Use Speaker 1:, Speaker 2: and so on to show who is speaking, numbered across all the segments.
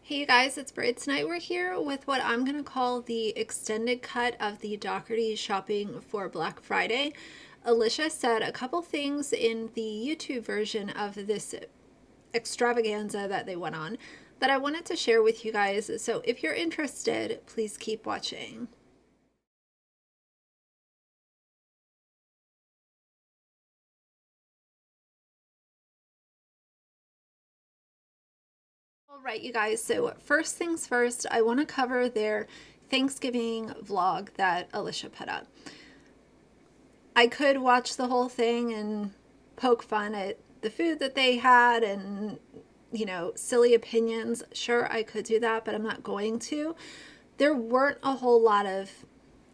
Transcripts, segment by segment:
Speaker 1: Hey you guys, it's Brit. Tonight we're here with what I'm going to call the extended cut of the Dougherty shopping for Black Friday. Alicia said a couple things in the YouTube version of this extravaganza that they went on that I wanted to share with you guys. So if you're interested, please keep watching. All right, you guys, so first things first, I want to cover their Thanksgiving vlog that Alicia put up. I could watch the whole thing and poke fun at the food that they had and, you know, silly opinions. Sure, I could do that, but I'm not going to. There weren't a whole lot of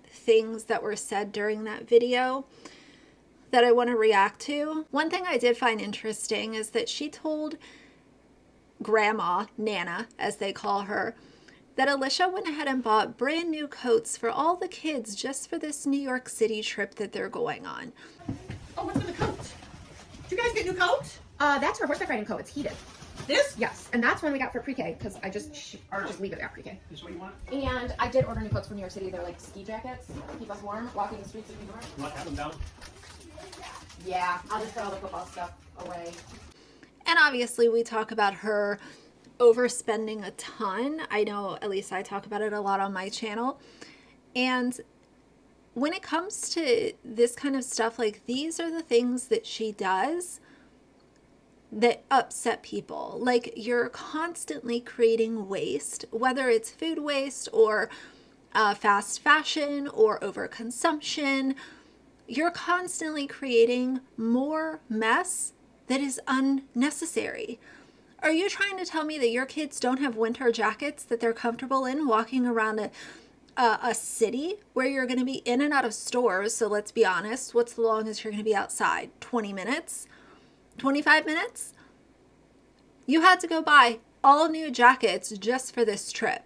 Speaker 1: things that were said during that video that I want to react to. One thing I did find interesting is that she told Grandma, Nana, as they call her, that Alicia went ahead and bought brand new coats for all the kids just for this New York City trip that they're going on.
Speaker 2: Oh, what's in the coat? Did you guys get new coat?
Speaker 3: That's our horseback riding coat. It's heated.
Speaker 2: This?
Speaker 3: Yes, and that's one we got for pre-K because I just leave it at pre-K.
Speaker 2: This is what you want?
Speaker 3: And I did order new coats from New York City. They're like ski jackets, keep us warm, walking the streets of New York.
Speaker 2: You want to have them down?
Speaker 3: Yeah, I'll just put all the football stuff away.
Speaker 1: And obviously we talk about her overspending a ton. I know, at least I talk about it a lot on my channel. And when it comes to this kind of stuff, like, these are the things that she does that upset people. Like, you're constantly creating waste, whether it's food waste or fast fashion or overconsumption. You're constantly creating more mess that is unnecessary. Are you trying to tell me that your kids don't have winter jackets that they're comfortable in walking around a city where you're going to be in and out of stores? So let's be honest, what's the longest you're going to be outside? 20 minutes? 25 minutes? You had to go buy all new jackets just for this trip.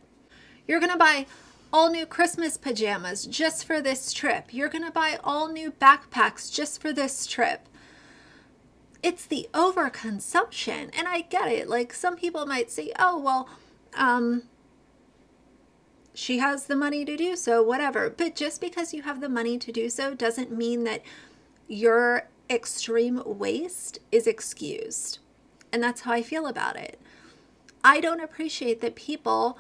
Speaker 1: You're going to buy all new Christmas pajamas just for this trip. You're going to buy all new backpacks just for this trip. It's the overconsumption. And I get it. Like, some people might say, oh, well, she has the money to do so, whatever. But just because you have the money to do so doesn't mean that your extreme waste is excused. And that's how I feel about it. I don't appreciate that people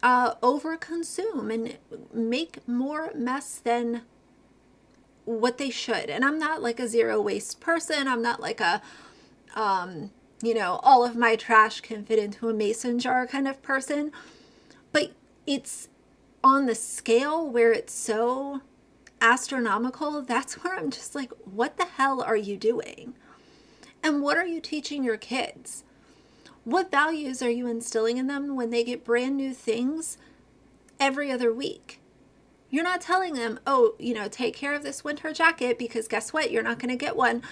Speaker 1: overconsume and make more mess than what they should. And I'm not like a zero waste person. I'm not like a, you know, all of my trash can fit into a mason jar kind of person. But it's on the scale where it's so astronomical. That's where I'm just like, what the hell are you doing? And what are you teaching your kids? What values are you instilling in them when they get brand new things every other week? You're not telling them, oh, you know, take care of this winter jacket because guess what? You're not going to get one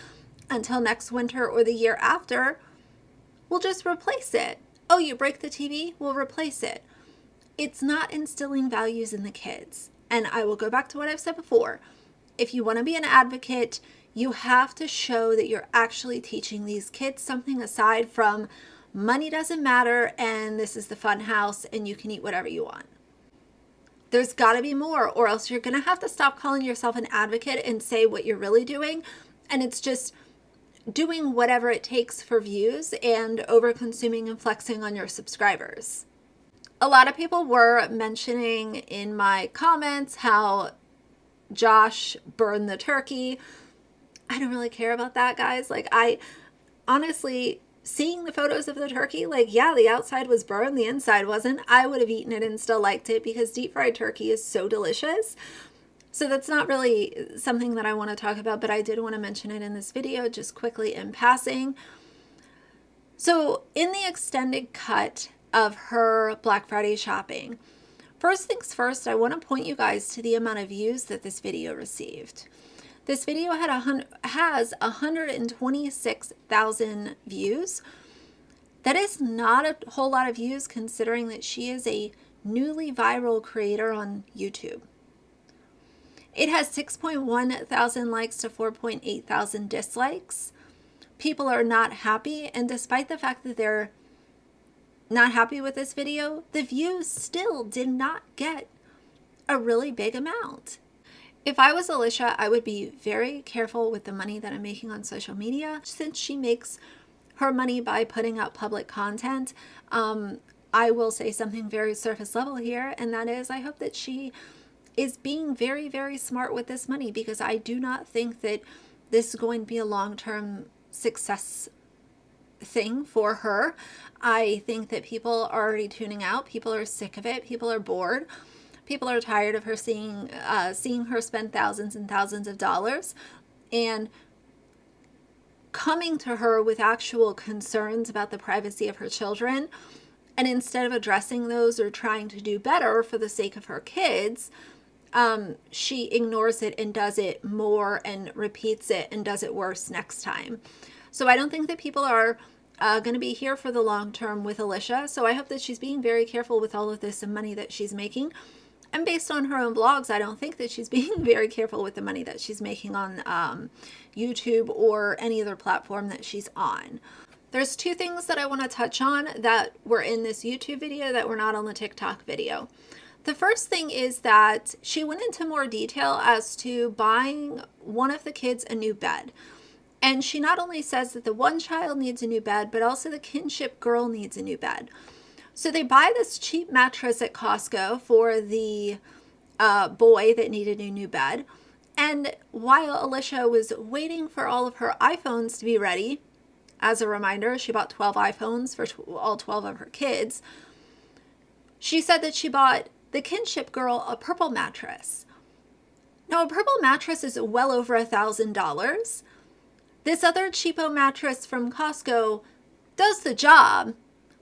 Speaker 1: until next winter or the year after. We'll just replace it. Oh, you break the TV? We'll replace it. It's not instilling values in the kids. And I will go back to what I've said before. If you want to be an advocate, you have to show that you're actually teaching these kids something aside from money doesn't matter and this is the fun house and you can eat whatever you want. There's got to be more, or else you're going to have to stop calling yourself an advocate and say what you're really doing. And it's just doing whatever it takes for views and over consuming and flexing on your subscribers. A lot of people were mentioning in my comments how Josh burned the turkey. I don't really care about that, guys. Like, I honestly, seeing the photos of the turkey, like, yeah, the outside was burned, the inside wasn't. I would have eaten it and still liked it because deep fried turkey is so delicious. So that's not really something that I want to talk about, but I did want to mention it in this video just quickly in passing. So in the extended cut of her Black Friday shopping, first things first, I want to point you guys to the amount of views that this video received. This video has 126,000 views. That is not a whole lot of views considering that she is a newly viral creator on YouTube. It has 6.1 thousand likes to 4.8 thousand dislikes. People are not happy, and despite the fact that they're not happy with this video, the views still did not get a really big amount. If I was Alicia, I would be very careful with the money that I'm making on social media. Since she makes her money by putting out public content, I will say something very surface level here, and that is I hope that she is being very, very smart with this money, because I do not think that this is going to be a long-term success thing for her. I think that people are already tuning out. People are sick of it. People are bored. People are tired of her seeing her spend thousands and thousands of dollars and coming to her with actual concerns about the privacy of her children. And instead of addressing those or trying to do better for the sake of her kids, she ignores it and does it more and repeats it and does it worse next time. So I don't think that people are going to be here for the long term with Alicia. So I hope that she's being very careful with all of this and money that she's making. And based on her own blogs, I don't think that she's being very careful with the money that she's making on YouTube or any other platform that she's on. There's two things that I want to touch on that were in this YouTube video that were not on the TikTok video. The first thing is that she went into more detail as to buying one of the kids a new bed. And she not only says that the one child needs a new bed, but also the kinship girl needs a new bed. So they buy this cheap mattress at Costco for the boy that needed a new bed. And while Alicia was waiting for all of her iPhones to be ready, as a reminder, she bought 12 iPhones for all 12 of her kids, she said that she bought the kinship girl a purple mattress. Now, a purple mattress is well over $1,000. This other cheapo mattress from Costco does the job,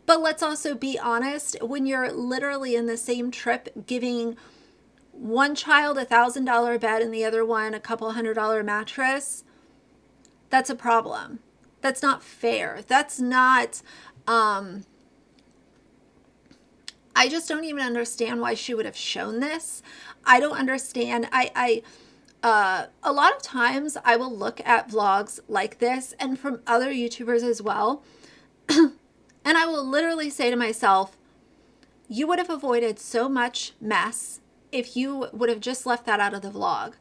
Speaker 1: but let's also be honest, when you're literally in the same trip giving one child $1,000 bed and the other one a couple $100 mattress, that's a problem. That's not fair. That's not, I just don't even understand why she would have shown this. I don't understand. A lot of times I will look at vlogs like this and from other YouTubers as well. And I will literally say to myself, you would have avoided so much mess if you would have just left that out of the vlog.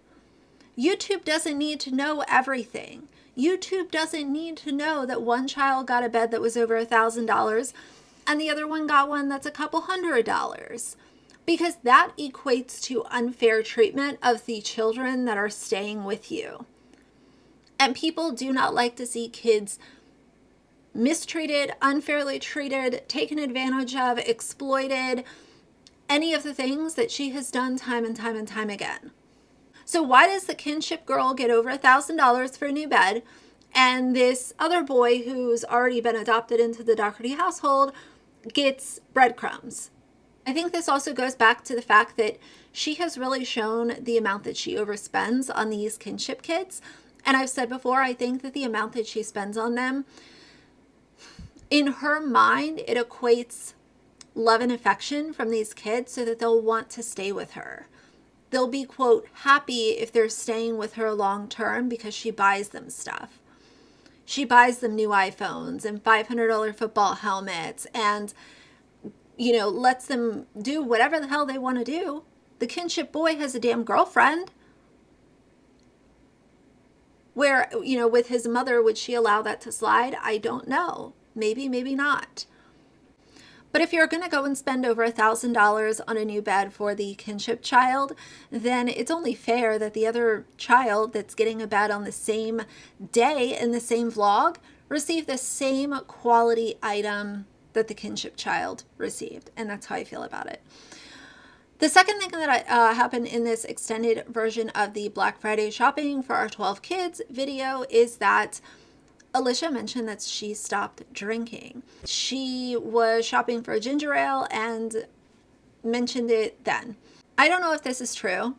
Speaker 1: YouTube doesn't need to know everything. YouTube doesn't need to know that one child got a bed that was over $1,000 and the other one got one that's a couple $100, because that equates to unfair treatment of the children that are staying with you. And people do not like to see kids mistreated, unfairly treated, taken advantage of, exploited, any of the things that she has done time and time and time again. So why does the kinship girl get over $1,000 for a new bed, and this other boy who's already been adopted into the Dougherty household gets breadcrumbs? I think this also goes back to the fact that she has really shown the amount that she overspends on these kinship kids. And I've said before, I think that the amount that she spends on them, in her mind, it equates love and affection from these kids so that they'll want to stay with her. They'll be, quote, happy if they're staying with her long term because she buys them stuff. She buys them new iPhones and $500 football helmets and, you know, lets them do whatever the hell they want to do. The kinship boy has a damn girlfriend. Where, you know, with his mother, would she allow that to slide? I don't know. Maybe, maybe not. But if you're going to go and spend over $1,000 on a new bed for the kinship child, then it's only fair that the other child that's getting a bed on the same day in the same vlog receive the same quality item that the kinship child received. And that's how I feel about it. The second thing that happened in this extended version of the Black Friday shopping for our 12 kids video is that Alicia mentioned that she stopped drinking. She was shopping for a ginger ale and mentioned it then. I don't know if this is true,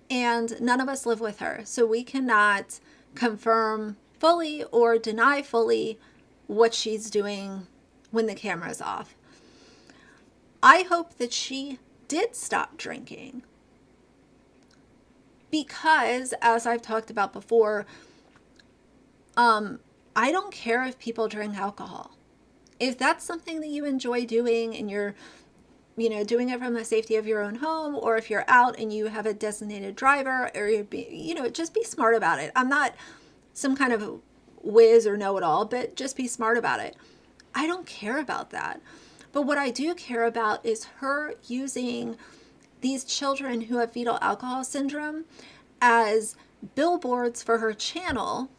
Speaker 1: and none of us live with her, so we cannot confirm fully or deny fully what she's doing when the camera's off. I hope that she did stop drinking because, as I've talked about before, I don't care if people drink alcohol. If that's something that you enjoy doing and you're, doing it from the safety of your own home, or if you're out and you have a designated driver, or just be smart about it. I'm not some kind of whiz or know-it-all, but just be smart about it. I don't care about that. But what I do care about is her using these children who have fetal alcohol syndrome as billboards for her channel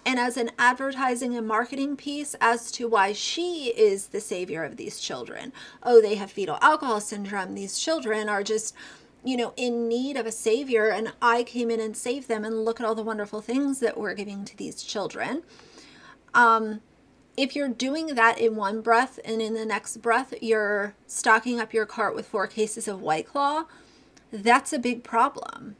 Speaker 1: and as an advertising and marketing piece as to why she is the savior of these children. Oh, they have fetal alcohol syndrome. These children are just, in need of a savior, and I came in and saved them, and look at all the wonderful things that we're giving to these children. If you're doing that in one breath and in the next breath you're stocking up your cart with 4 cases of White Claw, that's a big problem.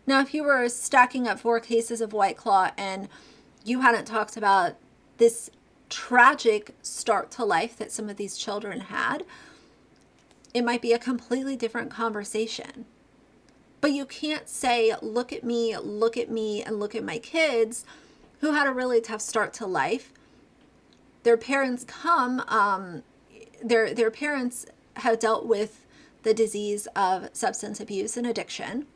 Speaker 1: Now, if you were stacking up 4 cases of White Claw and you hadn't talked about this tragic start to life that some of these children had, it might be a completely different conversation. But you can't say, look at me, and look at my kids who had a really tough start to life. Their parents their parents have dealt with the disease of substance abuse and addiction.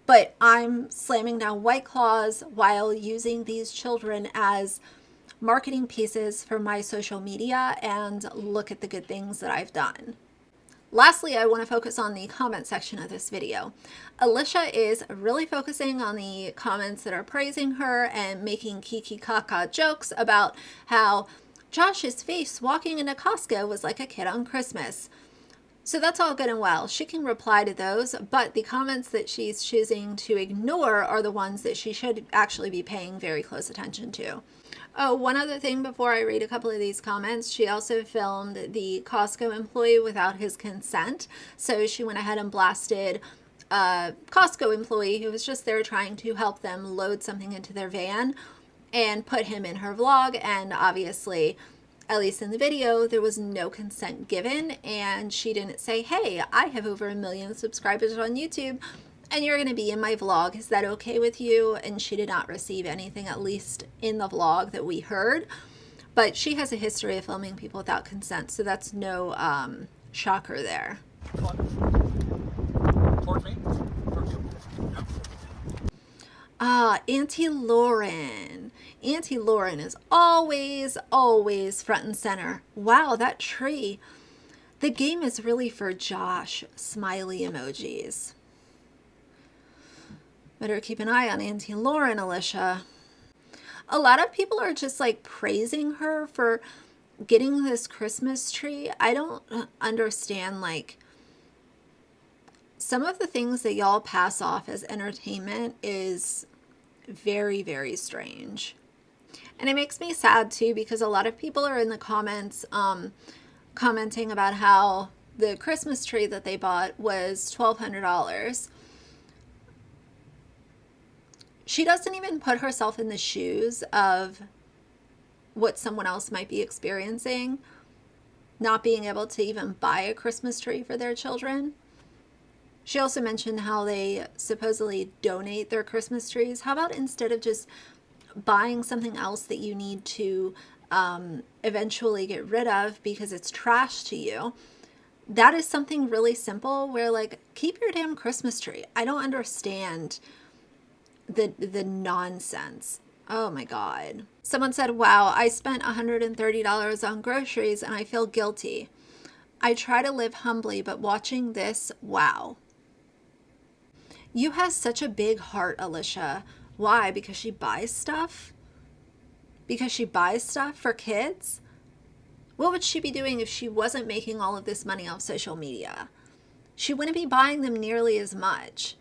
Speaker 1: But I'm slamming down White Claws while using these children as marketing pieces for my social media, and look at the good things that I've done. Lastly, I want to focus on the comment section of this video. Alicia is really focusing on the comments that are praising her and making kiki kaka jokes about how Josh's face walking into Costco was like a kid on Christmas. So that's all good and well. She can reply to those, but the comments that she's choosing to ignore are the ones that she should actually be paying very close attention to. Oh, one other thing before I read a couple of these comments, she also filmed the Costco employee without his consent. So she went ahead and blasted a Costco employee who was just there trying to help them load something into their van, and put him in her vlog. And obviously, at least in the video, there was no consent given, and she didn't say, hey, I have over 1 million subscribers on YouTube and you're going to be in my vlog. Is that okay with you? And she did not receive anything, at least in the vlog that we heard. But she has a history of filming people without consent, so that's no shocker there.
Speaker 4: Towards me. Towards you.
Speaker 1: Yep. Auntie Lauren. Auntie Lauren is always front and center. Wow, that tree. The game is really for Josh. Smiley emojis. Better keep an eye on Auntie Lauren, Alicia. A lot of people are just like praising her for getting this Christmas tree. I don't understand, like, some of the things that y'all pass off as entertainment is very, very strange. And it makes me sad too, because a lot of people are in the comments commenting about how the Christmas tree that they bought was $1,200. She doesn't even put herself in the shoes of what someone else might be experiencing, not being able to even buy a Christmas tree for their children. She also mentioned how they supposedly donate their Christmas trees. How about instead of just buying something else that you need to eventually get rid of because it's trash to you, that is something really simple where, like, keep your damn Christmas tree. I don't understand the nonsense. Oh my God. Someone said, wow, I spent $130 on groceries and I feel guilty. I try to live humbly, but watching this, wow. You have such a big heart, Alicia. Why? Because she buys stuff? Because she buys stuff for kids? What would she be doing if she wasn't making all of this money off social media? She wouldn't be buying them nearly as much.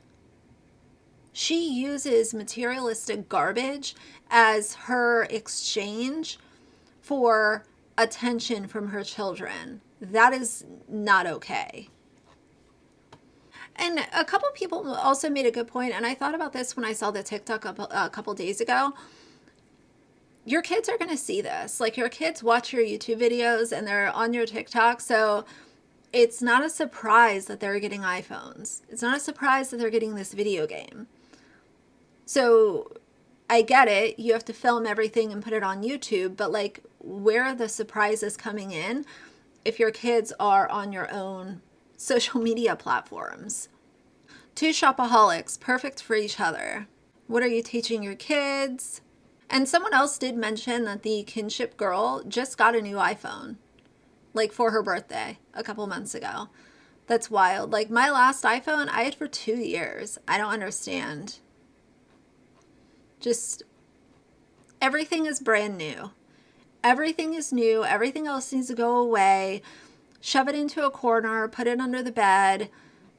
Speaker 1: She uses materialistic garbage as her exchange for attention from her children. That is not okay. And a couple people also made a good point, and I thought about this when I saw the TikTok a couple days ago. Your kids are going to see this. Like, your kids watch your YouTube videos and they're on your TikTok, so it's not a surprise that they're getting iPhones. It's not a surprise that they're getting this video game. So I get it. You have to film everything and put it on YouTube, but like, where are the surprises coming in if your kids are on your own social media platforms? Two shopaholics, perfect for each other. What are you teaching your kids? And someone else did mention that the kinship girl just got a new iPhone, like for her birthday a couple months ago. That's wild. Like my last iPhone, I had for 2 years. I don't understand. Just everything is brand new. Everything is new. Everything else needs to go away. Shove it into a corner, put it under the bed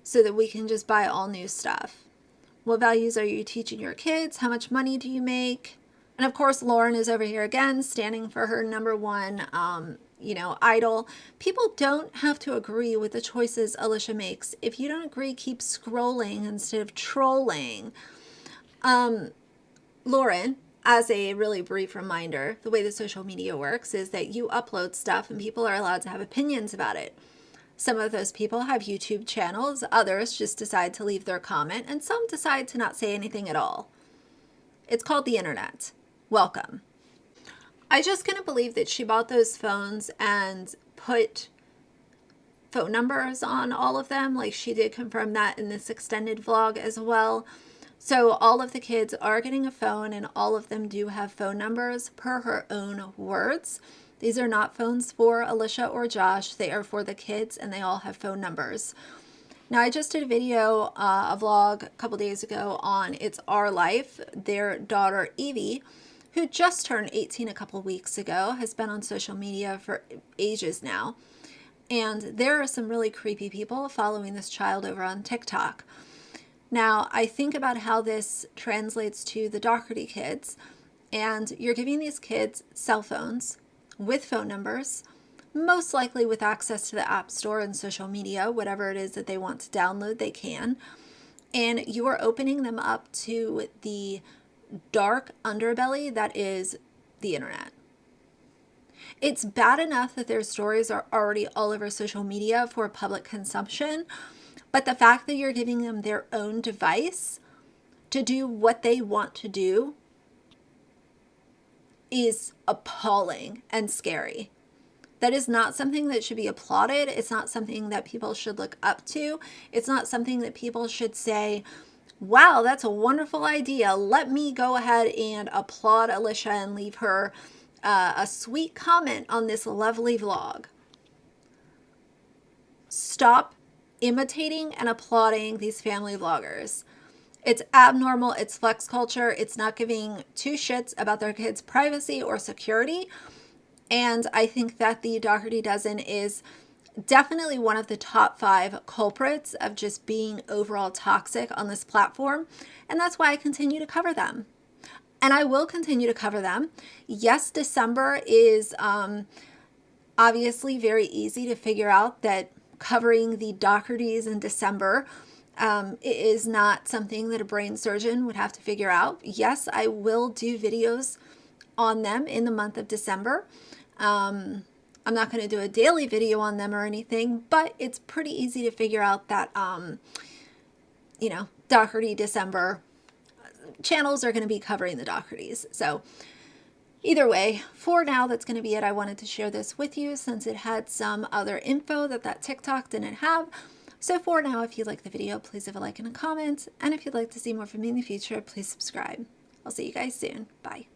Speaker 1: so that we can just buy all new stuff. What values are you teaching your kids? How much money do you make? And of course, Lauren is over here again, standing for her number one, idol. People don't have to agree with the choices Alicia makes. If you don't agree, keep scrolling instead of trolling. Lauren, as a really brief reminder, the way the social media works is that you upload stuff and people are allowed to have opinions about it. Some of those people have YouTube channels, others just decide to leave their comment, and some decide to not say anything at all. It's called the internet. Welcome. I just couldn't believe that she bought those phones and put phone numbers on all of them. Like she did confirm that in this extended vlog as well. So all of the kids are getting a phone and all of them do have phone numbers per her own words. These are not phones for Alicia or Josh. They are for the kids and they all have phone numbers. Now, I just did a video, a vlog a couple days ago on It's Our Life. Their daughter, Evie, who just turned 18 a couple weeks ago, has been on social media for ages now. And there are some really creepy people following this child over on TikTok. Now, I think about how this translates to the Dougherty kids, and you're giving these kids cell phones with phone numbers, most likely with access to the App Store and social media, whatever it is that they want to download, they can. And you are opening them up to the dark underbelly that is the internet. It's bad enough that their stories are already all over social media for public consumption, but the fact that you're giving them their own device to do what they want to do is appalling and scary. That is not something that should be applauded. It's not something that people should look up to. It's not something that people should say, wow, that's a wonderful idea. Let me go ahead and applaud Alicia and leave her a sweet comment on this lovely vlog. Stop imitating and applauding these family vloggers. It's abnormal. It's flex culture. It's not giving two shits about their kids' privacy or security. And I think that the Dougherty dozen is definitely one of the top 5 culprits of just being overall toxic on this platform. And that's why I continue to cover them. And I will continue to cover them. Yes, December is obviously very easy to figure out that covering the Doughertys in December is not something that a brain surgeon would have to figure out. Yes, I will do videos on them in the month of December. I'm not going to do a daily video on them or anything, but it's pretty easy to figure out that, Dougherty December channels are going to be covering the Doughertys. So either way, for now, that's going to be it. I wanted to share this with you since it had some other info that TikTok didn't have. So for now, if you like the video, please leave a like and a comment. And if you'd like to see more from me in the future, please subscribe. I'll see you guys soon. Bye.